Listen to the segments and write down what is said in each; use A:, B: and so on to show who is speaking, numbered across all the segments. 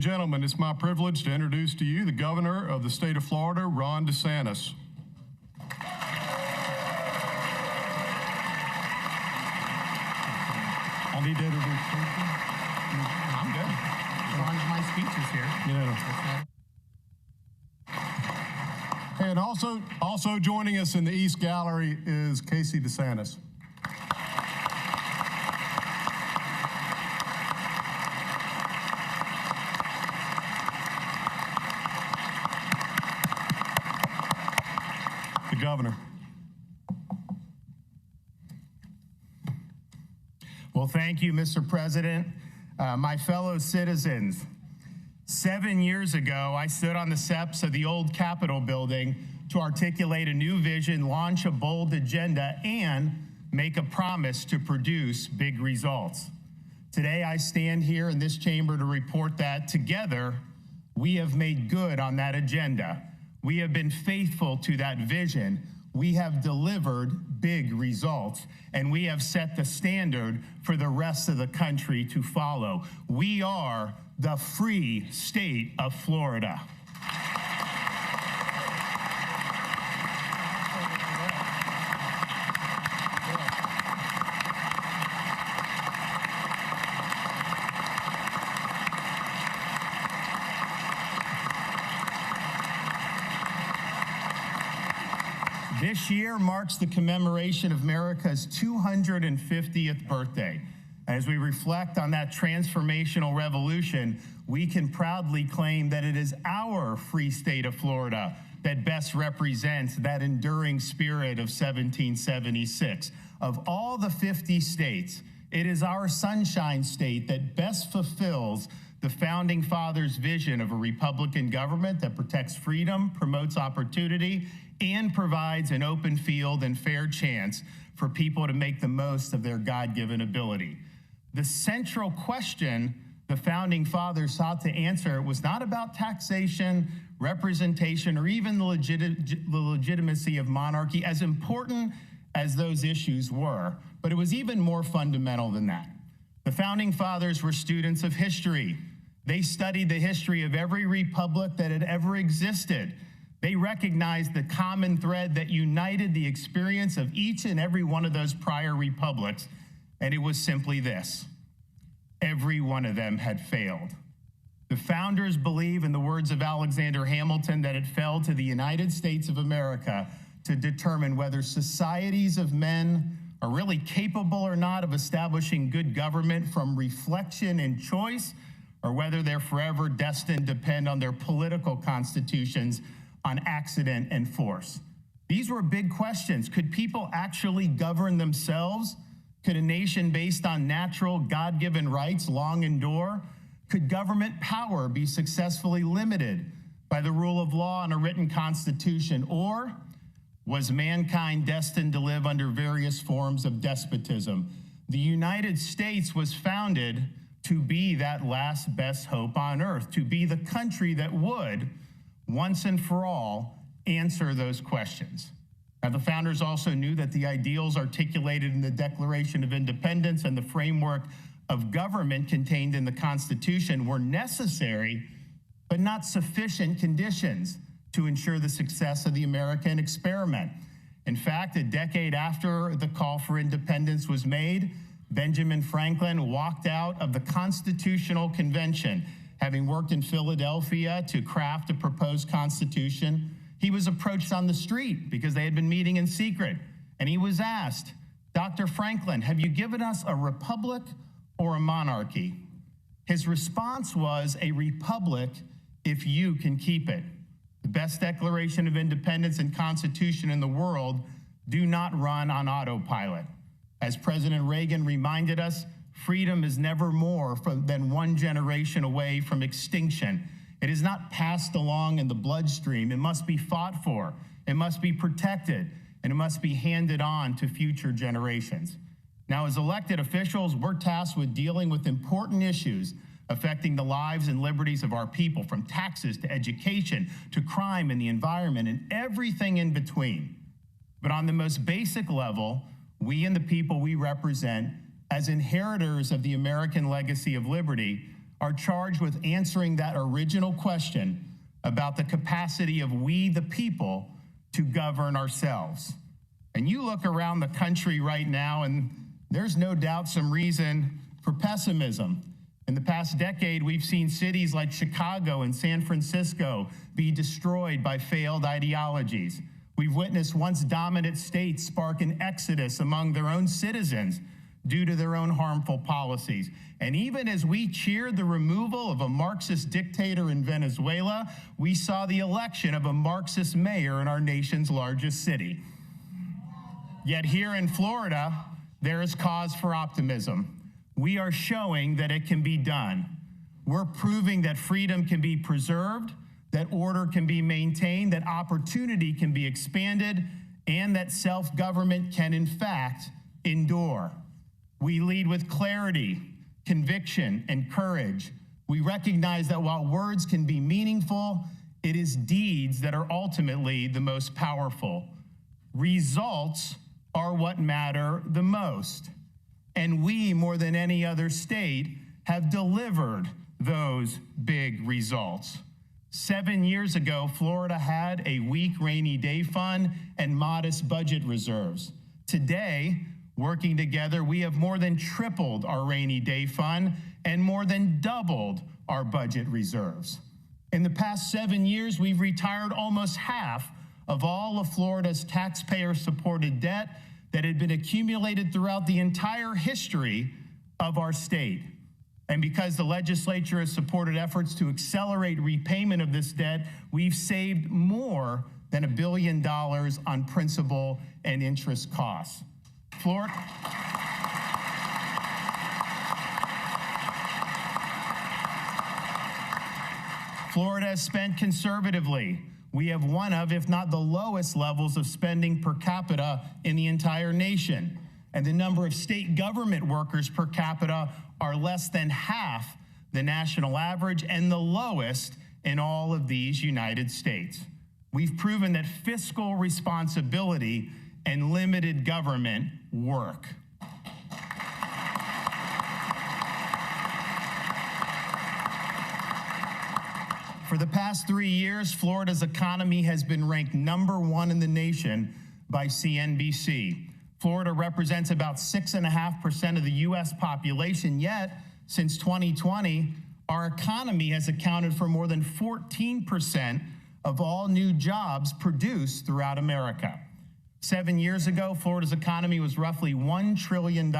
A: Gentlemen, it's my privilege to introduce to you the governor of the state of Florida, Ron DeSantis.
B: I need to introduce you.
C: I'm good. As long as my speech is here.
A: And also joining us in the East Gallery is Casey DeSantis. The governor.
C: Well, thank you, Mr. President. My fellow citizens, 7 years ago, I stood on the steps of the old Capitol building to articulate a new vision, launch a bold agenda, and make a promise to produce big results. Today, I stand here in this chamber to report that together, we have made good on that agenda. We have been faithful to that vision. We have delivered big results, and we have set the standard for the rest of the country to follow. We are the free state of Florida. This year marks the commemoration of America's 250th birthday. As we reflect on that transformational revolution, we can proudly claim that it is our free state of Florida that best represents that enduring spirit of 1776. Of all the 50 states, it is our Sunshine State that best fulfills the Founding Fathers' vision of a Republican government that protects freedom, promotes opportunity, and provides an open field and fair chance for people to make the most of their God-given ability. The central question the Founding Fathers sought to answer was not about taxation, representation, or even the legitimacy of monarchy, as important as those issues were, but it was even more fundamental than that. The Founding Fathers were students of history. They studied the history of every republic that had ever existed. They recognized the common thread that united the experience of each and every one of those prior republics, and it was simply this: every one of them had failed. The founders believe, in the words of Alexander Hamilton, that it fell to the United States of America to determine whether societies of men are really capable or not of establishing good government from reflection and choice, or whether they're forever destined to depend on their political constitutions on accident and force. These were big questions. Could people actually govern themselves? Could a nation based on natural, God-given rights long endure? Could government power be successfully limited by the rule of law and a written constitution? Or was mankind destined to live under various forms of despotism? The United States was founded to be that last best hope on earth, to be the country that would, once and for all, answer those questions. Now, the founders also knew that the ideals articulated in the Declaration of Independence and the framework of government contained in the Constitution were necessary, but not sufficient conditions to ensure the success of the American experiment. In fact, a decade after the call for independence was made, Benjamin Franklin walked out of the Constitutional Convention. Having worked in Philadelphia to craft a proposed constitution, he was approached on the street because they had been meeting in secret. And he was asked, "Dr. Franklin, have you given us a republic or a monarchy?" His response was, "A republic if you can keep it." The best Declaration of Independence and Constitution in the world do not run on autopilot. As President Reagan reminded us, freedom is never more than one generation away from extinction. It is not passed along in the bloodstream. It must be fought for. It must be protected, and it must be handed on to future generations. Now, as elected officials, we're tasked with dealing with important issues affecting the lives and liberties of our people, from taxes to education to crime and the environment and everything in between. But on the most basic level, we and the people we represent, as inheritors of the American legacy of liberty, are charged with answering that original question about the capacity of we, the people, to govern ourselves. And you look around the country right now, and there's no doubt some reason for pessimism. In the past decade, we've seen cities like Chicago and San Francisco be destroyed by failed ideologies. We've witnessed once dominant states spark an exodus among their own citizens due to their own harmful policies. And even as we cheered the removal of a Marxist dictator in Venezuela, we saw the election of a Marxist mayor in our nation's largest city. Yet here in Florida, there is cause for optimism. We are showing that it can be done. We're proving that freedom can be preserved, that order can be maintained, that opportunity can be expanded, and that self-government can, in fact, endure. We lead with clarity, conviction, and courage. We recognize that while words can be meaningful, it is deeds that are ultimately the most powerful. Results are what matter the most. And we, more than any other state, have delivered those big results. 7 years ago, Florida had a weak rainy day fund and modest budget reserves. Today, working together, we have more than tripled our rainy day fund and more than doubled our budget reserves. In the past 7 years, we've retired almost half of all of Florida's taxpayer-supported debt that had been accumulated throughout the entire history of our state. And because the legislature has supported efforts to accelerate repayment of this debt, we've saved more than $1 billion on principal and interest costs. Florida has spent conservatively. We have one of, if not the lowest levels of spending per capita in the entire nation. And the number of state government workers per capita are less than half the national average and the lowest in all of these United States. We've proven that fiscal responsibility and limited government work. For the past 3 years, Florida's economy has been ranked #1 in the nation by CNBC. Florida represents about 6.5% of the U.S. population, yet since 2020, our economy has accounted for more than 14% of all new jobs produced throughout America. 7 years ago, Florida's economy was roughly $1 trillion.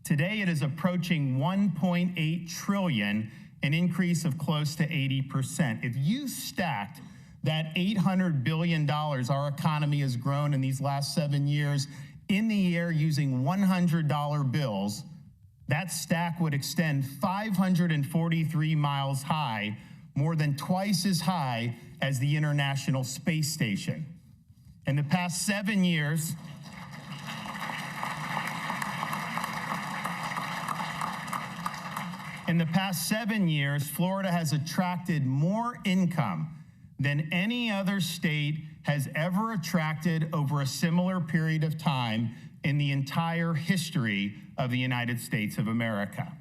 C: Today, it is approaching $1.8 trillion, an increase of close to 80%. If you stacked that $800 billion our economy has grown in these last 7 years in the air using $100 bills, that stack would extend 543 miles high, more than twice as high as the International Space Station. In the past 7 years, Florida has attracted more income than any other state has ever attracted over a similar period of time in the entire history of the United States of America.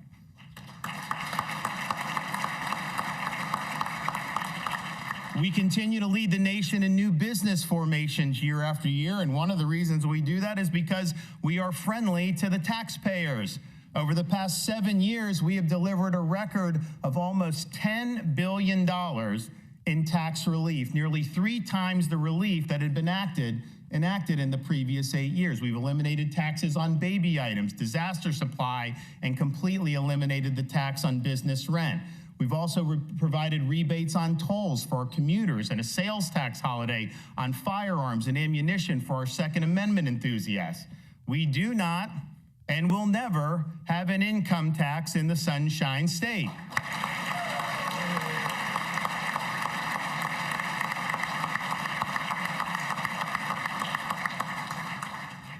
C: We continue to lead the nation in new business formations year after year, and one of the reasons we do that is because we are friendly to the taxpayers. Over the past 7 years, we have delivered a record of almost $10 billion in tax relief, nearly 3 times the relief that had been enacted in the previous 8 years. We've eliminated taxes on baby items, disaster supply, and completely eliminated the tax on business rent. We've also provided rebates on tolls for our commuters and a sales tax holiday on firearms and ammunition for our Second Amendment enthusiasts. We do not and will never have an income tax in the Sunshine State.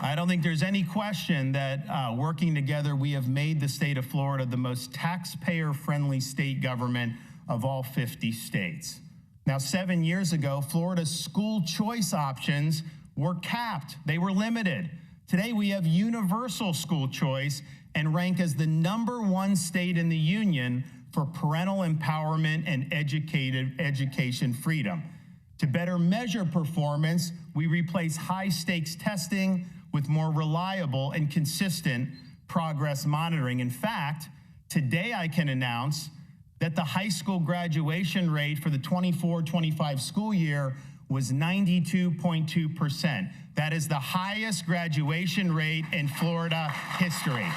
C: I don't think there's any question that working together, we have made the state of Florida the most taxpayer-friendly state government of all 50 states. Now, 7 years ago, Florida's school choice options were capped. They were limited. Today, we have universal school choice and rank as the #1 state in the union for parental empowerment and education freedom. To better measure performance, we replace high-stakes testing with more reliable and consistent progress monitoring. In fact, today I can announce that the high school graduation rate for the 24-25 school year was 92.2%. That is the highest graduation rate in Florida history.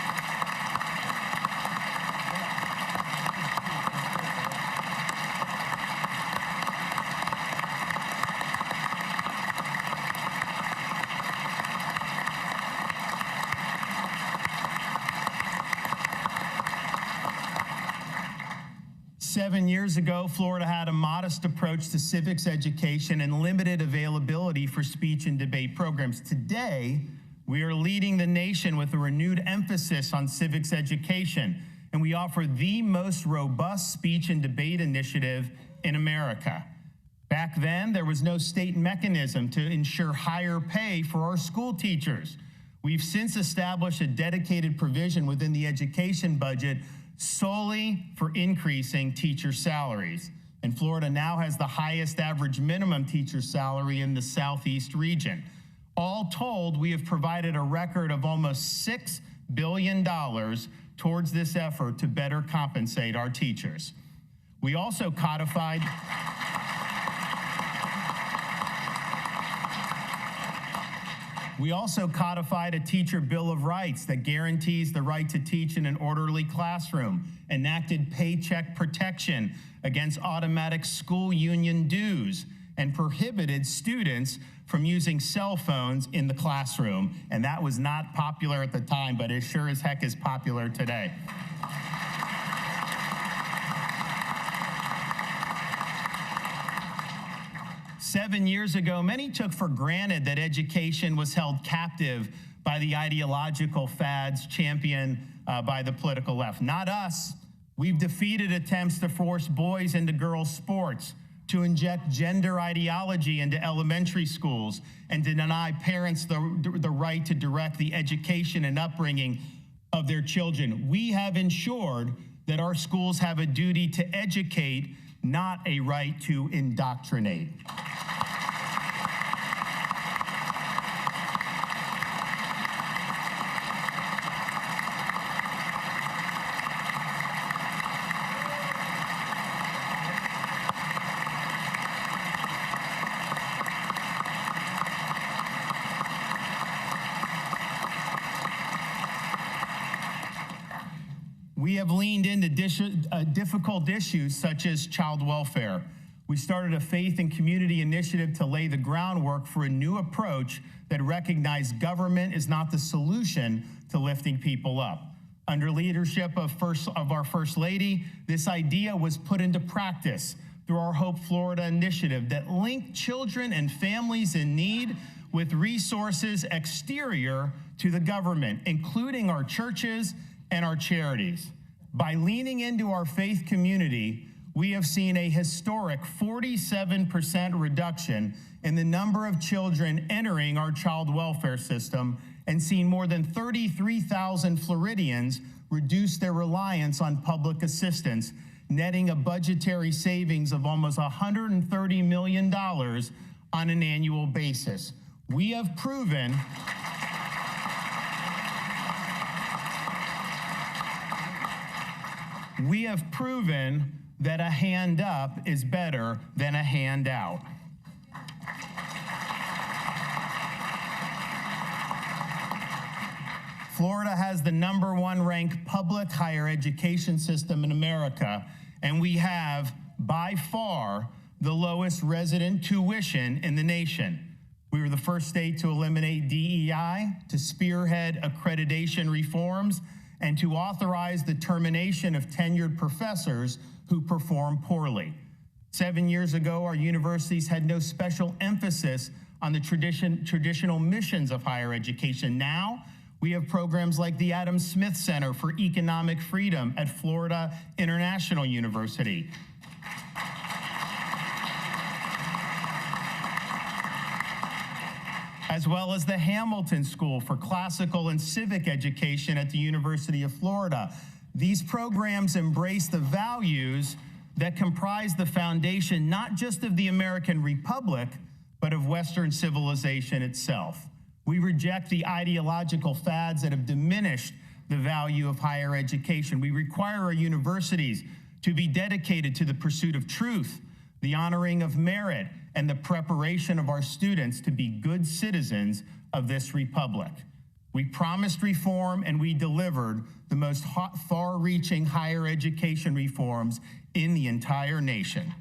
C: 7 years ago, Florida had a modest approach to civics education and limited availability for speech and debate programs. Today, we are leading the nation with a renewed emphasis on civics education, and we offer the most robust speech and debate initiative in America. Back then, there was no state mechanism to ensure higher pay for our school teachers. We've since established a dedicated provision within the education budget solely for increasing teacher salaries. And Florida now has the highest average minimum teacher salary in the Southeast region. All told, we have provided a record of almost $6 billion towards this effort to better compensate our teachers. We also codified a teacher bill of rights that guarantees the right to teach in an orderly classroom, enacted paycheck protection against automatic school union dues, and prohibited students from using cell phones in the classroom. And that was not popular at the time, but it sure as heck is popular today. Seven years ago, many took for granted that education was held captive by the ideological fads championed by the political left. Not us. We've defeated attempts to force boys into girls' sports, to inject gender ideology into elementary schools, and to deny parents the right to direct the education and upbringing of their children. We have ensured that our schools have a duty to educate, not a right to indoctrinate. We have leaned into difficult issues such as child welfare. We started a faith and community initiative to lay the groundwork for a new approach that recognized government is not the solution to lifting people up. Under leadership of our First Lady, this idea was put into practice through our Hope Florida initiative that linked children and families in need with resources exterior to the government, including our churches and our charities. By leaning into our faith community, we have seen a historic 47% reduction in the number of children entering our child welfare system and seen more than 33,000 Floridians reduce their reliance on public assistance, netting a budgetary savings of almost $130 million on an annual basis. We have proven that a hand up is better than a hand out. Florida has the #1 ranked public higher education system in America, and we have, by far, the lowest resident tuition in the nation. We were the first state to eliminate DEI, to spearhead accreditation reforms, and to authorize the termination of tenured professors who perform poorly. 7 years ago, our universities had no special emphasis on the traditional missions of higher education. Now, we have programs like the Adam Smith Center for Economic Freedom at Florida International University. As well as the Hamilton School for Classical and Civic Education at the University of Florida. These programs embrace the values that comprise the foundation not just of the American Republic, but of Western civilization itself. We reject the ideological fads that have diminished the value of higher education. We require our universities to be dedicated to the pursuit of truth, the honoring of merit, and the preparation of our students to be good citizens of this republic. We promised reform and we delivered the most far-reaching higher education reforms in the entire nation.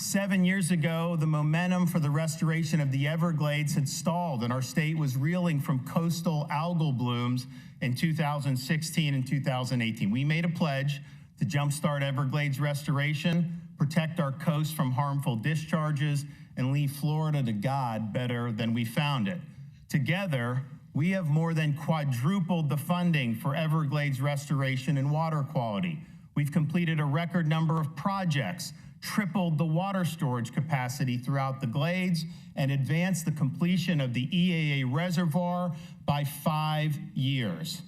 C: Seven years ago, the momentum for the restoration of the Everglades had stalled, and our state was reeling from coastal algal blooms in 2016 and 2018. We made a pledge to jumpstart Everglades restoration, protect our coast from harmful discharges, and leave Florida to God better than we found it. Together, we have more than quadrupled the funding for Everglades restoration and water quality. We've completed a record number of projects, tripled the water storage capacity throughout the Glades, and advanced the completion of the EAA reservoir by 5 years.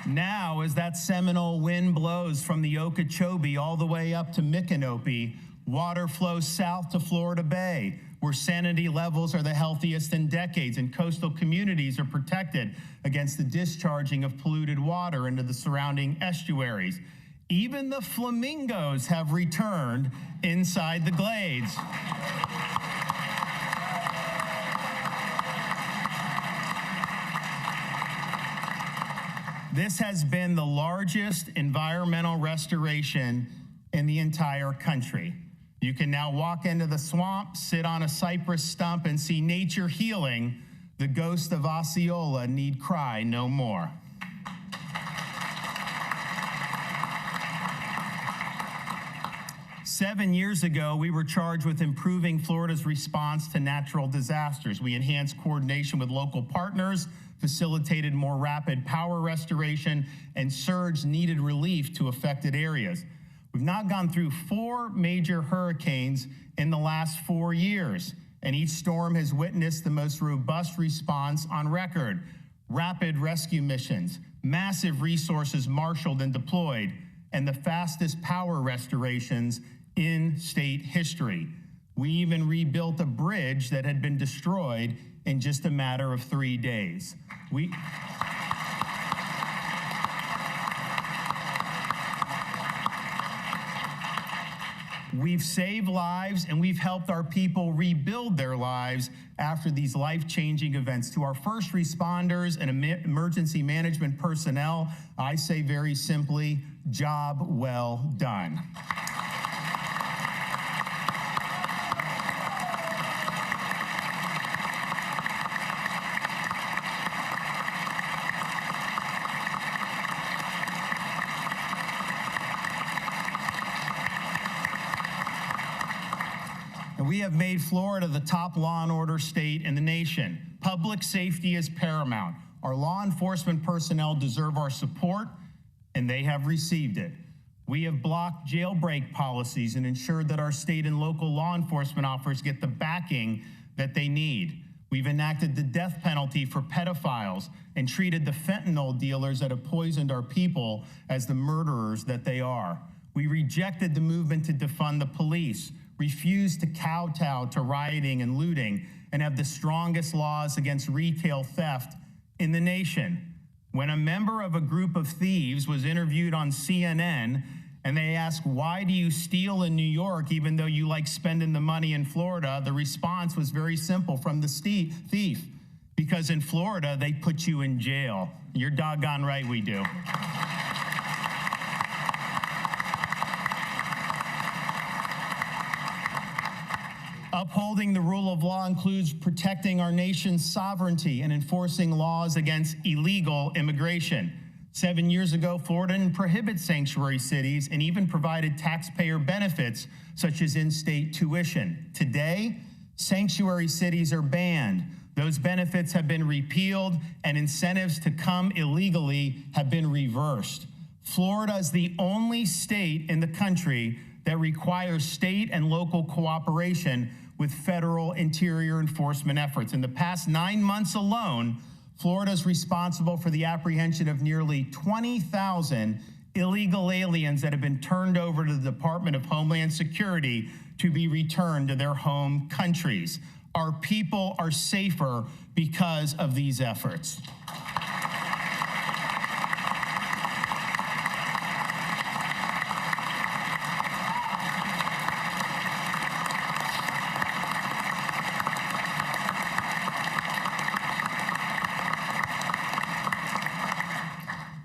C: Now, as that seminal wind blows from the Okeechobee all the way up to Micanopy, water flows south to Florida Bay, where salinity levels are the healthiest in decades, and coastal communities are protected against the discharging of polluted water into the surrounding estuaries. Even the flamingos have returned inside the Glades. This has been the largest environmental restoration in the entire country. You can now walk into the swamp, sit on a cypress stump, and see nature healing. The ghost of Osceola need cry no more. Seven years ago, we were charged with improving Florida's response to natural disasters. We enhanced coordination with local partners, facilitated more rapid power restoration, and surged needed relief to affected areas. We've now gone through 4 major hurricanes in the last 4 years, and each storm has witnessed the most robust response on record. Rapid rescue missions, massive resources marshaled and deployed, and the fastest power restorations in state history. We even rebuilt a bridge that had been destroyed in just a matter of 3 days. We've saved lives, and we've helped our people rebuild their lives after these life-changing events. To our first responders and emergency management personnel, I say very simply, job well done. We have made Florida the top law and order state in the nation. Public safety is paramount. Our law enforcement personnel deserve our support, and they have received it. We have blocked jailbreak policies and ensured that our state and local law enforcement officers get the backing that they need. We've enacted the death penalty for pedophiles and treated the fentanyl dealers that have poisoned our people as the murderers that they are. We rejected the movement to defund the police, refused to kowtow to rioting and looting, and have the strongest laws against retail theft in the nation. When a member of a group of thieves was interviewed on CNN and they asked, "Why do you steal in New York even though you like spending the money in Florida?" the response was very simple from the thief: "Because in Florida, they put you in jail." You're doggone right we do. Upholding the rule of law includes protecting our nation's sovereignty and enforcing laws against illegal immigration. 7 years ago, Florida didn't prohibit sanctuary cities and even provided taxpayer benefits such as in-state tuition. Today, sanctuary cities are banned. Those benefits have been repealed and incentives to come illegally have been reversed. Florida is the only state in the country that requires state and local cooperation with federal interior enforcement efforts. In the past 9 months alone, Florida is responsible for the apprehension of nearly 20,000 illegal aliens that have been turned over to the Department of Homeland Security to be returned to their home countries. Our people are safer because of these efforts.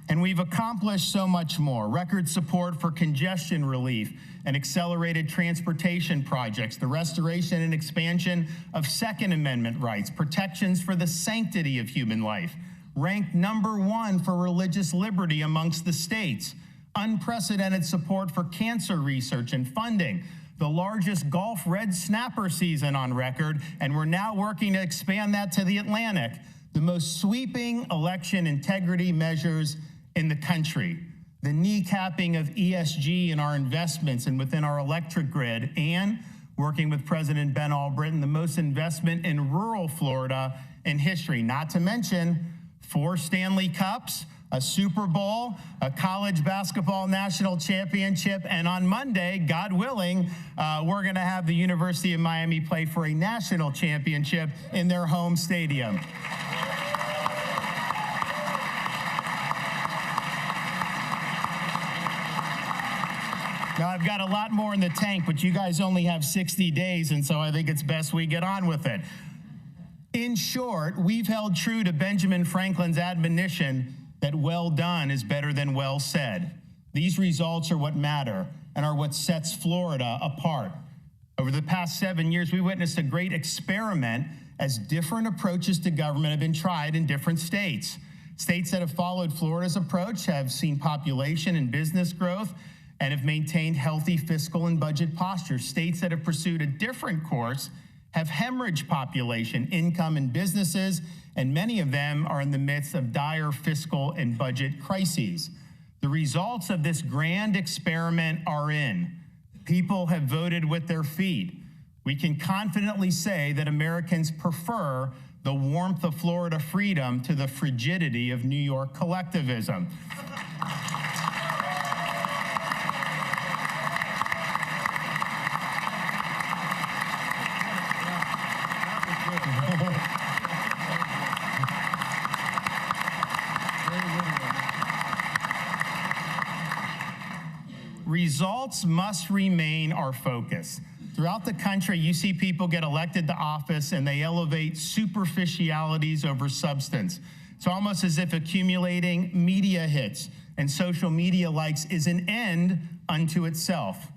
C: And we've accomplished so much more. Record support for congestion relief and accelerated transportation projects, the restoration and expansion of Second Amendment rights, protections for the sanctity of human life, ranked #1 for religious liberty amongst the states, unprecedented support for cancer research and funding, the largest Gulf red snapper season on record, and we're now working to expand that to the Atlantic, the most sweeping election integrity measures in the country, the kneecapping of ESG in our investments and within our electric grid, and working with President Ben Albritton, the most investment in rural Florida in history, not to mention 4 Stanley Cups, a Super Bowl, a college basketball national championship, and on Monday, God willing, we're going to have the University of Miami play for a national championship in their home stadium. Now, I've got a lot more in the tank, but you guys only have 60 days, and so I think it's best we get on with it. In short, we've held true to Benjamin Franklin's admonition that well done is better than well said. These results are what matter and are what sets Florida apart. Over the past 7 years, we witnessed a great experiment as different approaches to government have been tried in different states. States that have followed Florida's approach have seen population and business growth and have maintained healthy fiscal and budget postures. States that have pursued a different course have hemorrhaged population, income, and businesses, and many of them are in the midst of dire fiscal and budget crises. The results of this grand experiment are in. People have voted with their feet. We can confidently say that Americans prefer the warmth of Florida freedom to the frigidity of New York collectivism. Results must remain our focus. Throughout the country, you see people get elected to office and they elevate superficialities over substance. It's almost as if accumulating media hits and social media likes is an end unto itself.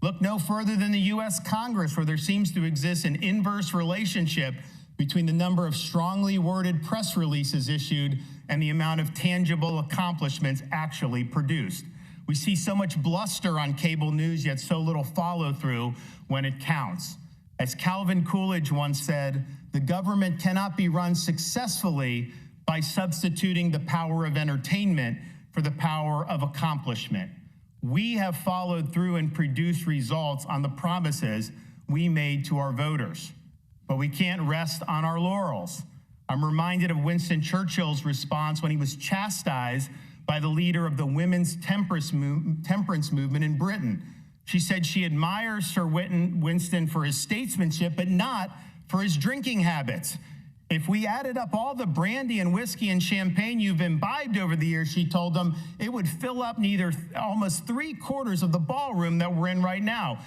C: Look no further than the U.S. Congress, where there seems to exist an inverse relationship between the number of strongly worded press releases issued and the amount of tangible accomplishments actually produced. We see so much bluster on cable news, yet so little follow-through when it counts. As Calvin Coolidge once said, the government cannot be run successfully by substituting the power of entertainment for the power of accomplishment. We have followed through and produced results on the promises we made to our voters, but we can't rest on our laurels. I'm reminded of Winston Churchill's response when he was chastised by the leader of the women's temperance movement in Britain. She said she admires Sir Winston for his statesmanship, but not for his drinking habits. If we added up all the brandy and whiskey and champagne you've imbibed over the years, she told them, it would fill up almost 3/4 of the ballroom that we're in right now.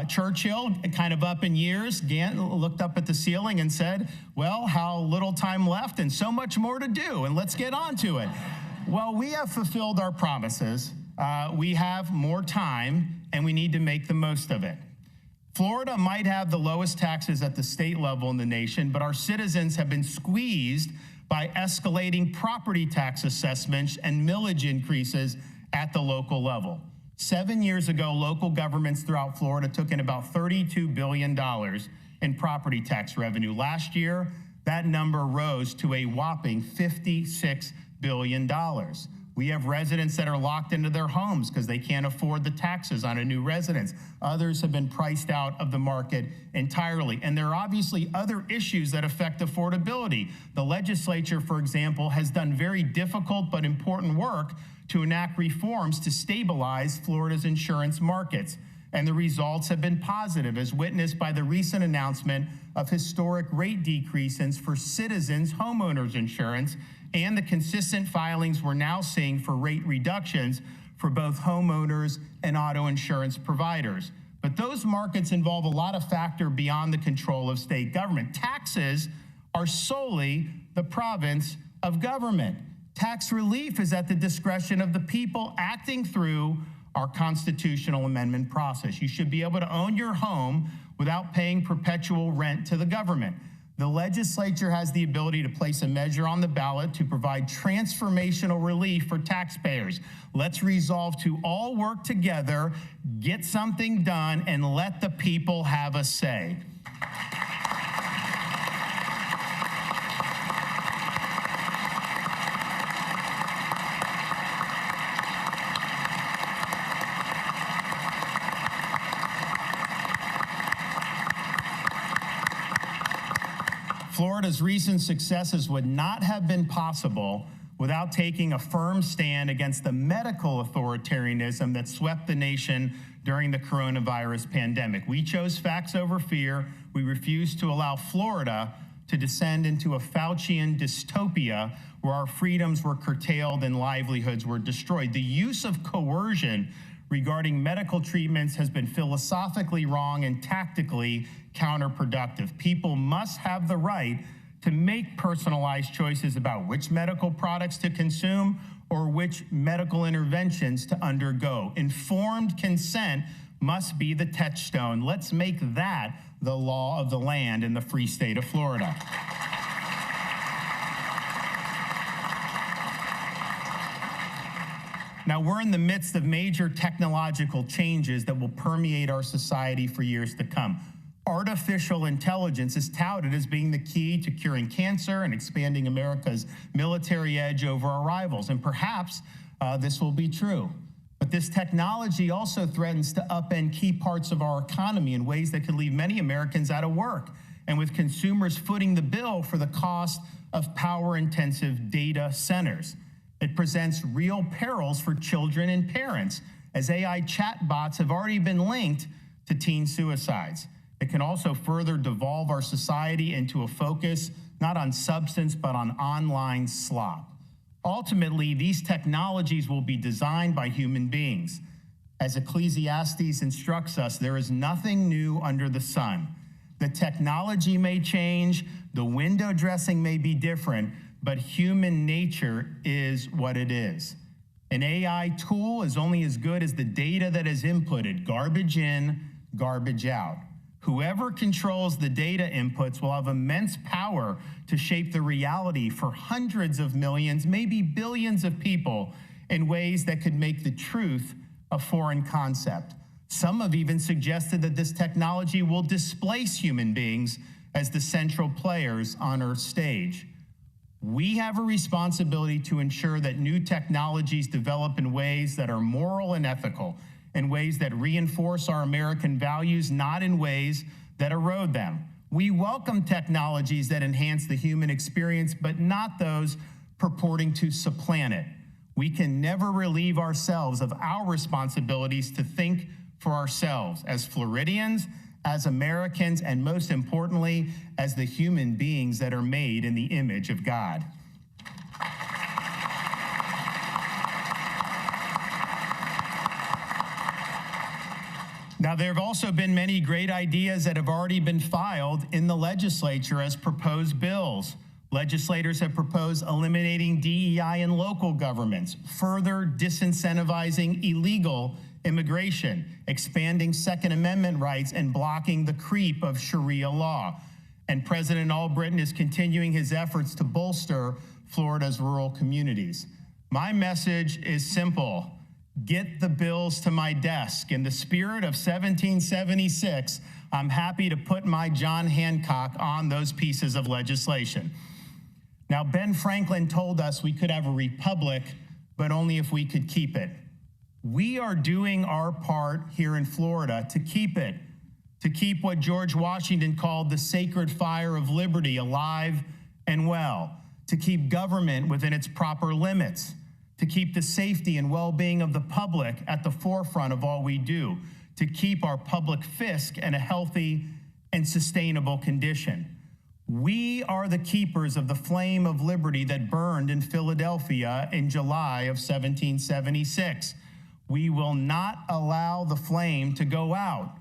C: Churchill, kind of up in years, looked up at the ceiling and said, well, how little time left and so much more to do, and let's get on to it. Well, we have fulfilled our promises. We have more time, and we need to make the most of it. Florida might have the lowest taxes at the state level in the nation, but our citizens have been squeezed by escalating property tax assessments and millage increases at the local level. 7 years ago, local governments throughout Florida took in about $32 billion in property tax revenue. Last year, that number rose to a whopping $56 billion. We have residents that are locked into their homes because they can't afford the taxes on a new residence. Others have been priced out of the market entirely. And there are obviously other issues that affect affordability. The legislature, for example, has done very difficult but important work to enact reforms to stabilize Florida's insurance markets. And the results have been positive, as witnessed by the recent announcement of historic rate decreases for Citizens homeowners insurance and the consistent filings we're now seeing for rate reductions for both homeowners and auto insurance providers. But those markets involve a lot of factors beyond the control of state government. Taxes are solely the province of government. Tax relief is at the discretion of the people acting through our constitutional amendment process. You should be able to own your home without paying perpetual rent to the government. The legislature has the ability to place a measure on the ballot to provide transformational relief for taxpayers. Let's resolve to all work together, get something done, and let the people have a say. Florida's recent successes would not have been possible without taking a firm stand against the medical authoritarianism that swept the nation during the coronavirus pandemic. We chose facts over fear. We refused to allow Florida to descend into a Faucian dystopia where our freedoms were curtailed and livelihoods were destroyed. The use of coercion regarding medical treatments has been philosophically wrong and tactically counterproductive. People must have the right to make personalized choices about which medical products to consume or which medical interventions to undergo. Informed consent must be the touchstone. Let's make that the law of the land in the free state of Florida. Now, we're in the midst of major technological changes that will permeate our society for years to come. Artificial intelligence is touted as being the key to curing cancer and expanding America's military edge over our rivals. And perhaps this will be true. But this technology also threatens to upend key parts of our economy in ways that could leave many Americans out of work, and with consumers footing the bill for the cost of power-intensive data centers. It presents real perils for children and parents, as AI chatbots have already been linked to teen suicides. It can also further devolve our society into a focus not on substance, but on online slop. Ultimately, these technologies will be designed by human beings. As Ecclesiastes instructs us, there is nothing new under the sun. The technology may change, the window dressing may be different, but human nature is what it is. An AI tool is only as good as the data that is inputted, garbage in, garbage out. Whoever controls the data inputs will have immense power to shape the reality for hundreds of millions, maybe billions of people in ways that could make the truth a foreign concept. Some have even suggested that this technology will displace human beings as the central players on Earth's stage. We have a responsibility to ensure that new technologies develop in ways that are moral and ethical, in ways that reinforce our American values, not in ways that erode them. We welcome technologies that enhance the human experience, but not those purporting to supplant it. We can never relieve ourselves of our responsibilities to think for ourselves as Floridians, as Americans, and most importantly, as the human beings that are made in the image of God. Now, there have also been many great ideas that have already been filed in the legislature as proposed bills. Legislators have proposed eliminating DEI in local governments, further disincentivizing illegal immigration, expanding Second Amendment rights, and blocking the creep of Sharia law. and President Albritton is continuing his efforts to bolster Florida's rural communities. My message is simple. Get the bills to my desk. In the spirit of 1776, I'm happy to put my John Hancock on those pieces of legislation. Now, Ben Franklin told us we could have a republic, but only if we could keep it. We are doing our part here in Florida to keep it, to keep what George Washington called the sacred fire of liberty alive and well, to keep government within its proper limits, to keep the safety and well-being of the public at the forefront of all we do, to keep our public fisc in a healthy and sustainable condition. We are the keepers of the flame of liberty that burned in Philadelphia in July of 1776. We will not allow the flame to go out.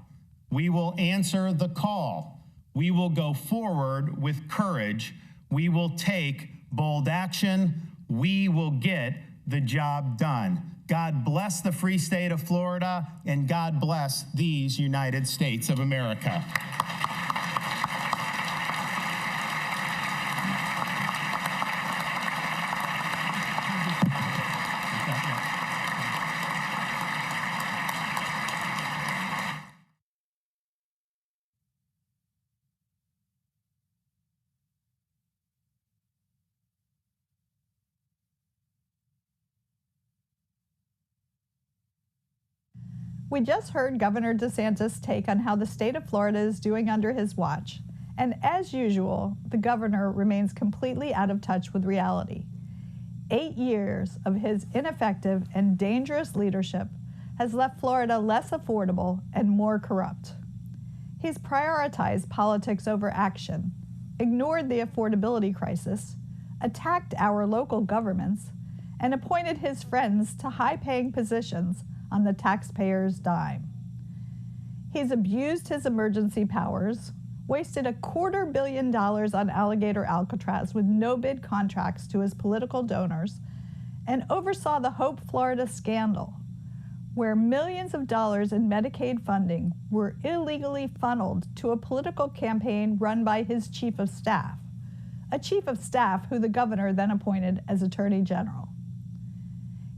C: We will answer the call. We will go forward with courage. We will take bold action. We will get the job done. God bless the free state of Florida, and God bless these United States of America.
B: We just heard Governor DeSantis' take on how the state of Florida is doing under his watch. And as usual, the governor remains completely out of touch with reality. 8 years of his ineffective and dangerous leadership has left Florida less affordable and more corrupt. He's prioritized politics over action, ignored the affordability crisis, attacked our local governments, and appointed his friends to high-paying positions on the taxpayer's dime. He's abused his emergency powers, wasted $250 million on Alligator Alcatraz with no-bid contracts to his political donors, and oversaw the Hope Florida scandal, where millions of dollars in Medicaid funding were illegally funneled to a political campaign run by his chief of staff, a chief of staff who the governor then appointed as Attorney General.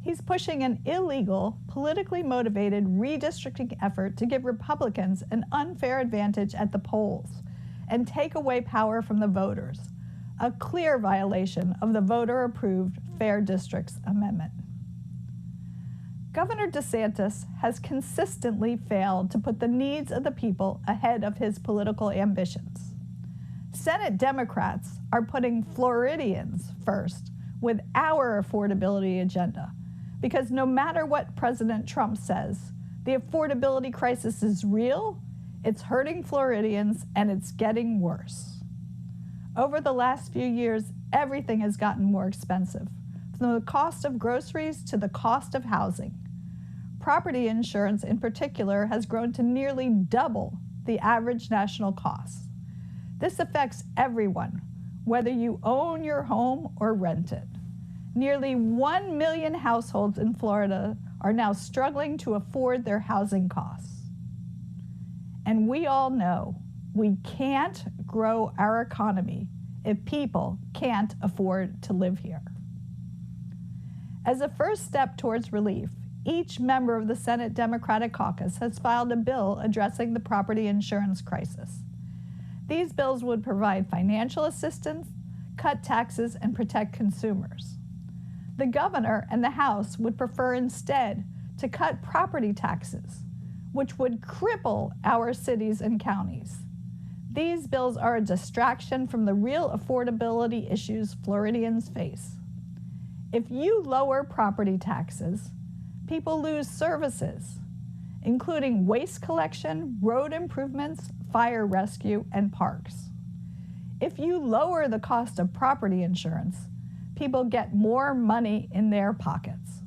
B: He's pushing an illegal, politically motivated redistricting effort to give Republicans an unfair advantage at the polls and take away power from the voters, a clear violation of the voter-approved Fair Districts Amendment. Governor DeSantis has consistently failed to put the needs of the people ahead of his political ambitions. Senate Democrats are putting Floridians first with our affordability agenda, because no matter what President Trump says, the affordability crisis is real, it's hurting Floridians, and it's getting worse. Over the last few years, everything has gotten more expensive, from the cost of groceries to the cost of housing. Property insurance in particular has grown to nearly double the average national cost. This affects everyone, whether you own your home or rent it. Nearly 1 million households in Florida are now struggling to afford their housing costs. And we all know we can't grow our economy if people can't afford to live here. As a first step towards relief, each member of the Senate Democratic Caucus has filed a bill addressing the property insurance crisis. These bills would provide financial assistance, cut taxes, and protect consumers. The governor and the House would prefer instead to cut property taxes, which would cripple our cities and counties. These bills are a distraction from the real affordability issues Floridians face. If you lower property taxes, people lose services, including waste collection, road improvements, fire rescue, and parks. If you lower the cost of property insurance, people get more money in their pockets.